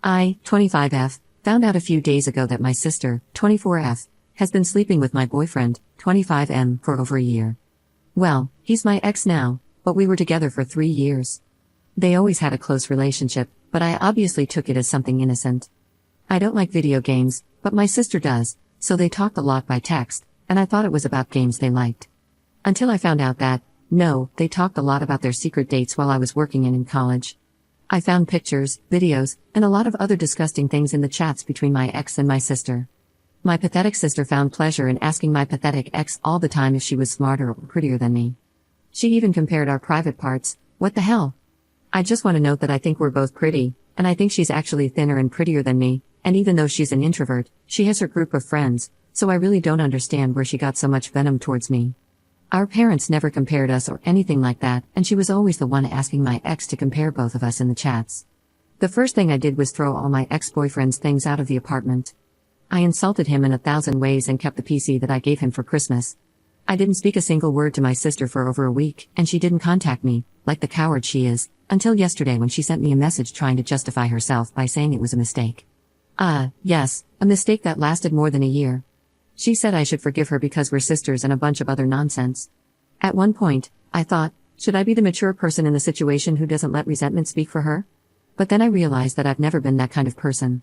I, 25F, found out a few days ago that my sister, 24F, has been sleeping with my boyfriend, 25M, for over a year. Well, he's my ex now, but we were together for 3 years. They always had a close relationship, but I obviously took it as something innocent. I don't like video games, but my sister does, so they talked a lot by text, and I thought it was about games they liked. Until I found out that, no, they talked a lot about their secret dates while I was working in college. I found pictures, videos, and a lot of other disgusting things in the chats between my ex and my sister. My pathetic sister found pleasure in asking my pathetic ex all the time if she was smarter or prettier than me. She even compared our private parts. What the hell? I just want to note that I think we're both pretty, and I think she's actually thinner and prettier than me, and even though she's an introvert, she has her group of friends, so I really don't understand where she got so much venom towards me. Our parents never compared us or anything like that, and she was always the one asking my ex to compare both of us in the chats. The first thing I did was throw all my ex-boyfriend's things out of the apartment. I insulted him in 1,000 ways and kept the PC that I gave him for Christmas. I didn't speak a single word to my sister for over a week, and she didn't contact me, like the coward she is, until yesterday when she sent me a message trying to justify herself by saying it was a mistake. Yes, a mistake that lasted more than a year. She said I should forgive her because we're sisters and a bunch of other nonsense. At one point, I thought, should I be the mature person in the situation who doesn't let resentment speak for her? But then I realized that I've never been that kind of person.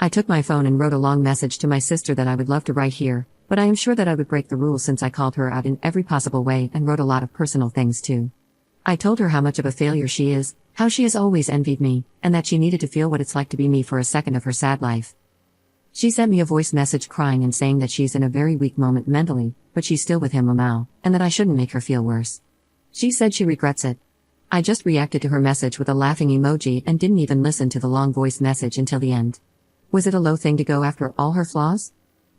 I took my phone and wrote a long message to my sister that I would love to write here, but I am sure that I would break the rules since I called her out in every possible way and wrote a lot of personal things too. I told her how much of a failure she is, how she has always envied me, and that she needed to feel what it's like to be me for a second of her sad life. She sent me a voice message crying and saying that she's in a very weak moment mentally, but she's still with him now, and that I shouldn't make her feel worse. She said she regrets it. I just reacted to her message with a laughing emoji and didn't even listen to the long voice message until the end. Was it a low thing to go after all her flaws?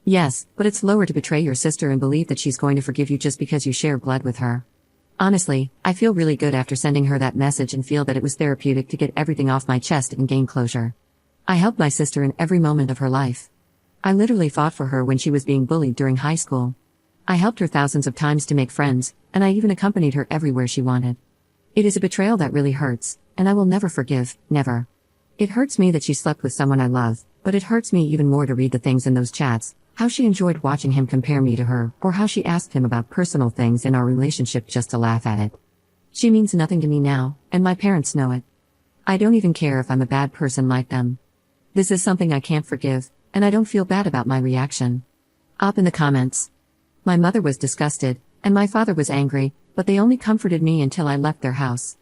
Yes, but it's lower to betray your sister and believe that she's going to forgive you just because you share blood with her. Honestly, I feel really good after sending her that message and feel that it was therapeutic to get everything off my chest and gain closure. I helped my sister in every moment of her life. I literally fought for her when she was being bullied during high school. I helped her thousands of times to make friends, and I even accompanied her everywhere she wanted. It is a betrayal that really hurts, and I will never forgive, never. It hurts me that she slept with someone I love, but it hurts me even more to read the things in those chats, how she enjoyed watching him compare me to her, or how she asked him about personal things in our relationship just to laugh at it. She means nothing to me now, and my parents know it. I don't even care if I'm a bad person like them. This is something I can't forgive, and I don't feel bad about my reaction. Up in the comments. My mother was disgusted, and my father was angry, but they only comforted me until I left their house.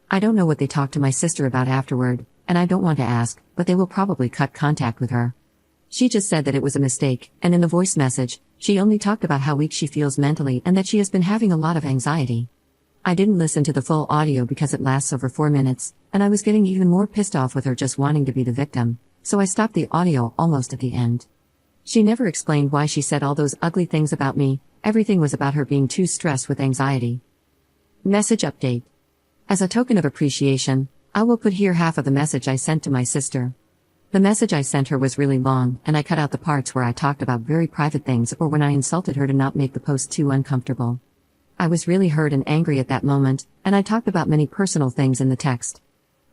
I don't know what they talked to my sister about afterward, and I don't want to ask, but they will probably cut contact with her. She just said that it was a mistake, and in the voice message, she only talked about how weak she feels mentally and that she has been having a lot of anxiety. I didn't listen to the full audio because it lasts over 4 minutes, and I was getting even more pissed off with her just wanting to be the victim, so I stopped the audio almost at the end. She never explained why she said all those ugly things about me. Everything was about her being too stressed with anxiety. Message update. As a token of appreciation, I will put here half of the message I sent to my sister. The message I sent her was really long, and I cut out the parts where I talked about very private things or when I insulted her to not make the post too uncomfortable. I was really hurt and angry at that moment, and I talked about many personal things in the text.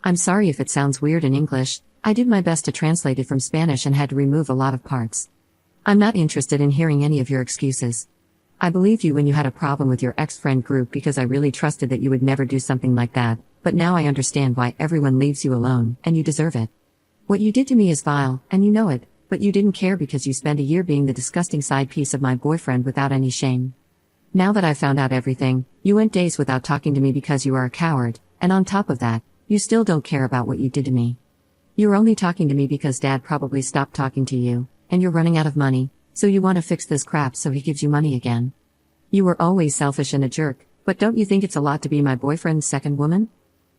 I'm sorry if it sounds weird in English. I did my best to translate it from Spanish and had to remove a lot of parts. I'm not interested in hearing any of your excuses. I believed you when you had a problem with your ex-friend group because I really trusted that you would never do something like that, but now I understand why everyone leaves you alone, and you deserve it. What you did to me is vile, and you know it, but you didn't care because you spent a year being the disgusting side piece of my boyfriend without any shame. Now that I've found out everything, you went days without talking to me because you are a coward, and on top of that, you still don't care about what you did to me. You're only talking to me because Dad probably stopped talking to you, and you're running out of money, so you want to fix this crap so he gives you money again. You were always selfish and a jerk, but don't you think it's a lot to be my boyfriend's second woman?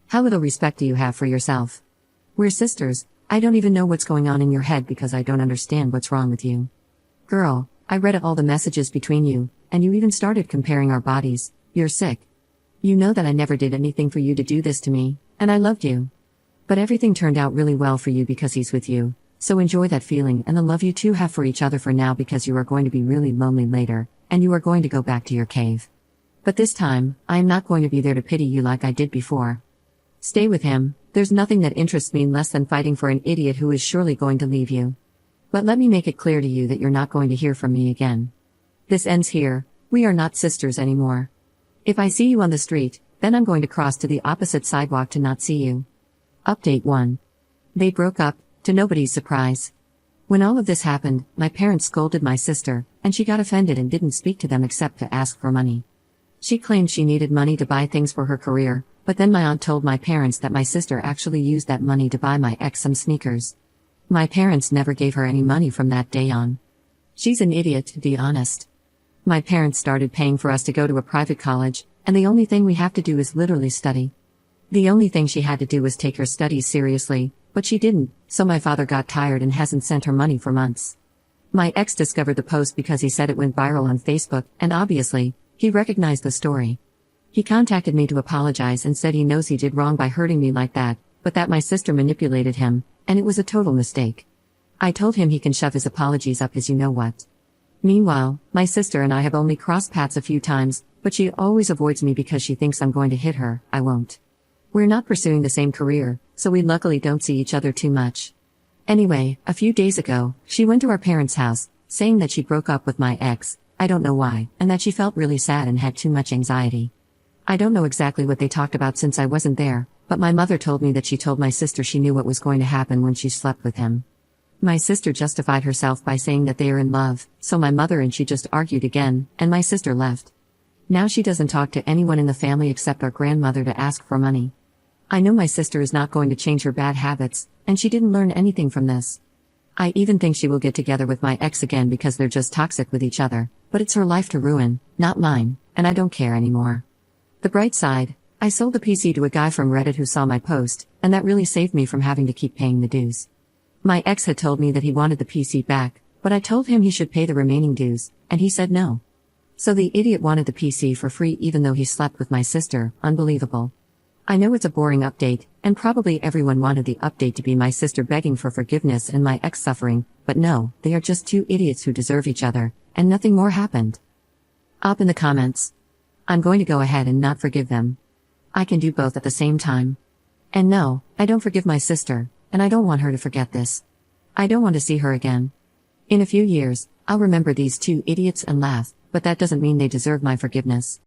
How little respect do you have for yourself? We're sisters. I don't even know what's going on in your head because I don't understand what's wrong with you. Girl, I read all the messages between you, and you even started comparing our bodies. You're sick. You know that I never did anything for you to do this to me, and I loved you. But everything turned out really well for you because he's with you, so enjoy that feeling and the love you two have for each other for now because you are going to be really lonely later, and you are going to go back to your cave. But this time, I am not going to be there to pity you like I did before. Stay with him, there's nothing that interests me less than fighting for an idiot who is surely going to leave you. But let me make it clear to you that you're not going to hear from me again. This ends here, we are not sisters anymore. If I see you on the street, then I'm going to cross to the opposite sidewalk to not see you. Update 1. They broke up, to nobody's surprise. When all of this happened, my parents scolded my sister, and she got offended and didn't speak to them except to ask for money. She claimed she needed money to buy things for her career, but then my aunt told my parents that my sister actually used that money to buy my ex some sneakers. My parents never gave her any money from that day on. She's an idiot, to be honest. My parents started paying for us to go to a private college, and the only thing we have to do is literally study. The only thing she had to do was take her studies seriously, but she didn't, so my father got tired and hasn't sent her money for months. My ex discovered the post because he said it went viral on Facebook, and obviously, he recognized the story. He contacted me to apologize and said he knows he did wrong by hurting me like that, but that my sister manipulated him, and it was a total mistake. I told him he can shove his apologies up his you-know-what. Meanwhile, my sister and I have only crossed paths a few times, but she always avoids me because she thinks I'm going to hit her. I won't. We're not pursuing the same career, so we luckily don't see each other too much. Anyway, a few days ago, she went to our parents' house, saying that she broke up with my ex, I don't know why, and that she felt really sad and had too much anxiety. I don't know exactly what they talked about since I wasn't there, but my mother told me that she told my sister she knew what was going to happen when she slept with him. My sister justified herself by saying that they are in love, so my mother and she just argued again, and my sister left. Now she doesn't talk to anyone in the family except our grandmother to ask for money. I know my sister is not going to change her bad habits, and she didn't learn anything from this. I even think she will get together with my ex again because they're just toxic with each other, but it's her life to ruin, not mine, and I don't care anymore. The bright side, I sold the PC to a guy from Reddit who saw my post, and that really saved me from having to keep paying the dues. My ex had told me that he wanted the PC back, but I told him he should pay the remaining dues, and he said no. So the idiot wanted the PC for free even though he slept with my sister. Unbelievable. I know it's a boring update, and probably everyone wanted the update to be my sister begging for forgiveness and my ex suffering, but no, they are just two idiots who deserve each other, and nothing more happened. Up in the comments. I'm going to go ahead and not forgive them. I can do both at the same time. And no, I don't forgive my sister, and I don't want her to forget this. I don't want to see her again. In a few years, I'll remember these two idiots and laugh, but that doesn't mean they deserve my forgiveness.